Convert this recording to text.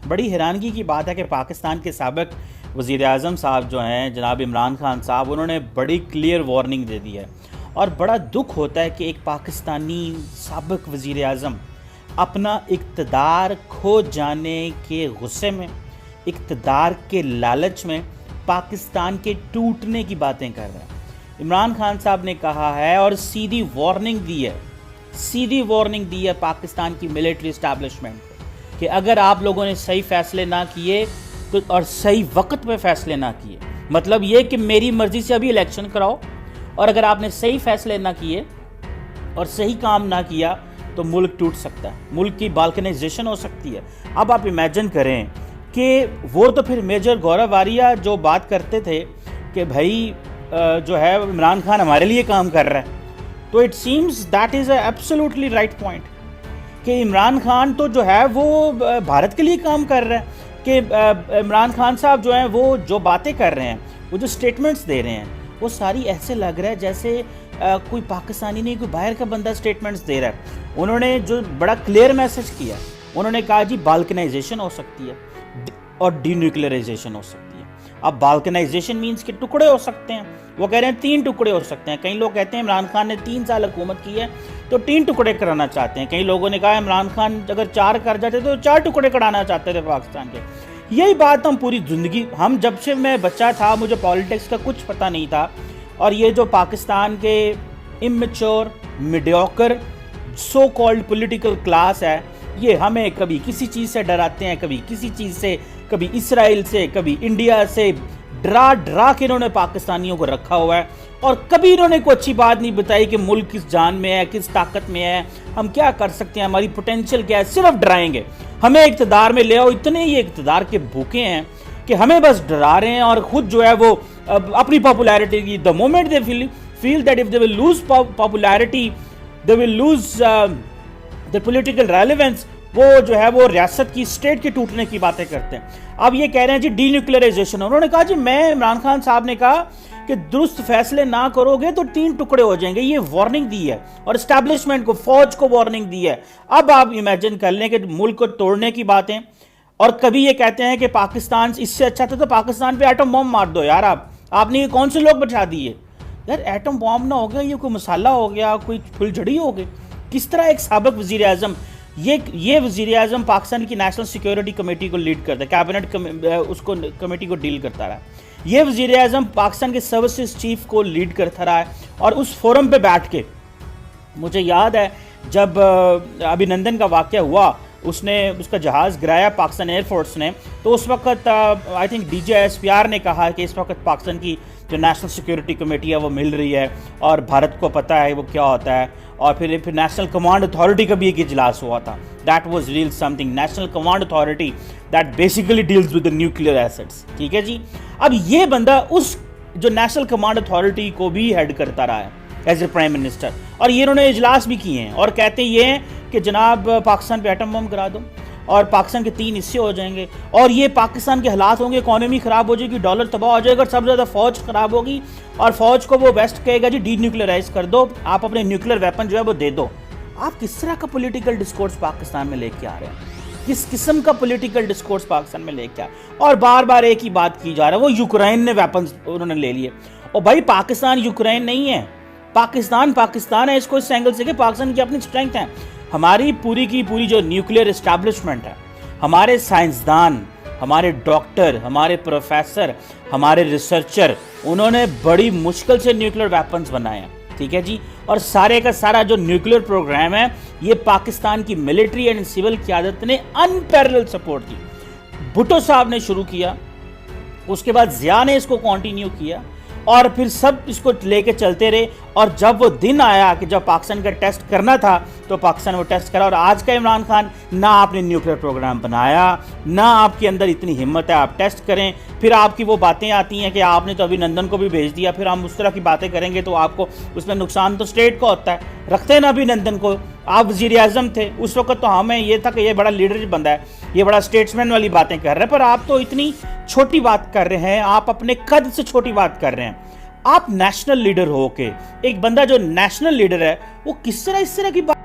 بڑی حیرانگی کی بات ہے کہ پاکستان کے سابق وزیر اعظم صاحب جو ہیں جناب عمران خان صاحب، انہوں نے بڑی کلیئر وارننگ دے دی ہے، اور بڑا دکھ ہوتا ہے کہ ایک پاکستانی سابق وزیر اعظم اپنا اقتدار کھو جانے کے غصے میں، اقتدار کے لالچ میں پاکستان کے ٹوٹنے کی باتیں کر رہے ہیں۔ عمران خان صاحب نے کہا ہے اور سیدھی وارننگ دی ہے پاکستان کی ملٹری اسٹیبلشمنٹ کو کہ اگر آپ لوگوں نے صحیح فیصلے نہ کیے تو اور صحیح وقت پہ فیصلے نہ کیے، مطلب یہ کہ میری مرضی سے ابھی الیکشن کراؤ، اور اگر آپ نے صحیح فیصلے نہ کیے اور صحیح کام نہ کیا تو ملک ٹوٹ سکتا ہے، ملک کی بالکنائزیشن ہو سکتی ہے۔ اب آپ امیجن کریں کہ وہ تو پھر میجر گورو واریہ جو بات کرتے تھے کہ بھائی جو ہے عمران خان ہمارے لیے کام کر رہا ہے، تو it seems that is a absolutely right point کہ عمران خان تو جو ہے وہ بھارت کے لیے کام کر رہا ہے، کہ عمران خان صاحب جو ہیں وہ جو باتیں کر رہے ہیں، وہ جو سٹیٹمنٹس دے رہے ہیں، وہ ساری ایسے لگ رہا ہے جیسے کوئی پاکستانی نہیں، کوئی باہر کا بندہ سٹیٹمنٹس دے رہا ہے۔ انہوں نے جو بڑا کلیئر میسج کیا، انہوں نے کہا جی بالکنائزیشن ہو سکتی ہے اور ڈی نیوکلیئرائزیشن ہو سکتی ہے۔ اب بالکنائزیشن مینس کہ ٹکڑے ہو سکتے ہیں، وہ کہہ رہے ہیں 3 ٹکڑے ہو سکتے ہیں۔ کئی لوگ کہتے ہیں عمران خان نے 3 سال حکومت کی ہے تو 3 ٹکڑے کرانا چاہتے ہیں، کئی لوگوں نے کہا عمران خان اگر 4 کر جاتے تو 4 ٹکڑے کرانا چاہتے تھے پاکستان کے۔ یہی بات ہم پوری زندگی، ہم جب سے میں بچہ تھا مجھے پالیٹکس کا کچھ پتہ نہیں تھا، اور یہ جو پاکستان کے immature mediocre so called political class ہے، یہ ہمیں کبھی کسی چیز سے ڈراتے ہیں، کبھی کسی چیز سے، کبھی اسرائیل سے، کبھی انڈیا سے، ڈرا کے انہوں نے پاکستانیوں کو رکھا ہوا ہے، اور کبھی انہوں نے کوئی اچھی بات نہیں بتائی کہ ملک کس جان میں ہے، کس طاقت میں ہے، ہم کیا کر سکتے ہیں، ہماری پوٹینشیل کیا ہے۔ صرف ڈرائیں گے، ہمیں اقتدار میں لے آؤ۔ اتنے یہ اقتدار کے بھوکے ہیں کہ ہمیں بس ڈرا رہے ہیں، اور خود جو ہے وہ اپنی پاپولیرٹی کی the moment they feel that if they will lose popularity, they will lose the political relevance، وہ جو ہے وہ ریاست کی، اسٹیٹ کے ٹوٹنے کی باتیں کرتے ہیں۔ اب یہ کہہ رہے ہیں جی ڈی نیوکلیئرائزیشن، انہوں نے کہا جی میں، عمران خان صاحب نے کہا کہ درست فیصلے نہ کرو گے تو 3 ٹکڑے ہو جائیں گے، یہ وارننگ دی ہے، اور اسٹیبلشمنٹ کو، فوج کو وارننگ دی ہے۔ اب آپ امیجن کر لیں کہ ملک کو توڑنے کی باتیں، اور کبھی یہ کہتے ہیں کہ پاکستان اس سے اچھا تھا تو پاکستان پہ ایٹم بم مار دو یار، آپ نے یہ کون سے لوگ بٹھا دیے یار؟ ایٹم بم نہ ہو گیا، یہ کوئی مسالہ ہو گیا، کوئی پھل جھڑی ہو گئی؟ کس طرح ایک سابق وزیر اعظم، یہ وزیر اعظم پاکستان کی نیشنل سیکیورٹی کمیٹی کو لیڈ کرتا ہے، کیبنٹ اس کو کمیٹی کو ڈیل کرتا رہا ہے، یہ وزیر اعظم پاکستان کے سروسز چیف کو لیڈ کرتا رہا ہے، اور اس فورم پہ بیٹھ کے مجھے یاد ہے جب ابھینندن کا واقعہ ہوا، اس کا جہاز گرایا پاکستان ایئر فورس نے، تو اس وقت I think D G S P R نے کہا کہ اس وقت پاکستان کی جو نیشنل سیکیورٹی کمیٹی ہے وہ مل رہی ہے، اور بھارت کو پتہ ہے وہ کیا ہوتا ہے، اور پھر نیشنل کمانڈ اتھارٹی کا بھی ایک اجلاس ہوا تھا۔ That was real some thing, national command authority that basically deals with the nuclear assets, ٹھیک ہے جی۔ اب یہ بندہ اس جو نیشنل کمانڈ اتھارٹی کو بھی ہیڈ کرتا رہا ہے ایز اے پرائم منسٹر، اور یہ انہوں نے اجلاس بھی کیے ہیں، اور کہتے یہ ہیں کہ جناب پاکستان پہ ایٹم بم کرا دو اور پاکستان کے 3 حصے ہو جائیں گے، اور یہ پاکستان کے حالات ہوں گے، اکانومی خراب ہو جائے گی، ڈالر تباہ ہو جائے گا، اور سب سے زیادہ فوج خراب ہوگی، اور فوج کو وہ ویسٹ کہے گا جی ڈی نیوکلیئرائز کر دو، آپ اپنے نیوکلیئر ویپن جو ہے وہ دے دو۔ آپ کس طرح کا پولیٹیکل ڈسکورس پاکستان میں لے کے آ رہے ہیں؟ کس قسم کا پولیٹیکل ڈسکورس پاکستان میں لے کے آ رہے ہیں؟ اور بار بار ایک ہی بات کی جا رہا ہے، وہ یوکرین نے ویپنز انہوں نے لے لیے، اور بھائی پاکستان یوکرین نہیں ہے، پاکستان ہے، اس کو اس اینگل سے کہ پاکستان کی اپنی اسٹرینتھ ہے۔ ہماری پوری کی پوری جو نیوکلیئر اسٹیبلشمنٹ ہے، ہمارے سائنسدان، ہمارے ڈاکٹر، ہمارے پروفیسر، ہمارے ریسرچر، انہوں نے بڑی مشکل سے نیوکلیئر ویپنز بنائے ہیں، ٹھیک ہے جی، اور سارے کا سارا جو نیوکلیئر پروگرام ہے یہ پاکستان کی ملٹری اینڈ سول قیادت نے انپیرلل سپورٹ کی۔ بھٹو صاحب نے شروع کیا، اس کے بعد ضیاء نے اس کو کنٹینیو کیا، اور پھر سب اس کو لے کے چلتے رہے، اور جب وہ دن آیا کہ جب پاکستان کا ٹیسٹ کرنا تھا تو پاکستان وہ ٹیسٹ کرا۔ اور آج کا عمران خان، نہ آپ نے نیوکلیئر پروگرام بنایا، نہ آپ کے اندر اتنی ہمت ہے آپ ٹیسٹ کریں، پھر آپ کی وہ باتیں آتی ہیں کہ آپ نے تو ابھینندن کو بھی بھیج دیا، پھر ہم اس طرح کی باتیں کریں گے تو آپ کو اس میں نقصان تو اسٹیٹ کو ہوتا ہے۔ رکھتے ہیں نا ابھینندن کو، آپ وزیر اعظم تھے اس وقت، تو ہمیں یہ تھا کہ یہ بڑا لیڈر بندہ ہے، یہ بڑا اسٹیٹسمین والی باتیں کر رہے ہیں، پر آپ تو اتنی چھوٹی بات کر رہے ہیں، آپ اپنے قد سے چھوٹی بات کر رہے ہیں۔ آپ نیشنل لیڈر ہو کے، ایک بندہ جو نیشنل لیڈر ہے وہ کس طرح اس طرح کی بات